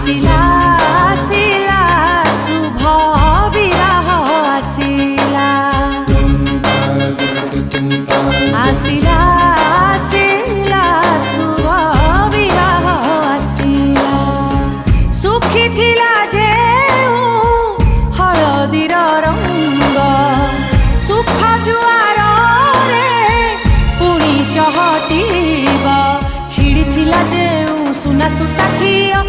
आसिला आसिला शुभ विवाह आसिला आसिला आसिला शुभ विवाह आसिला सुखी थिला जे हलदीर रंग सुख जुआर रे पुणी चहटिब छिड़ी थिला जे सुना सुता खिया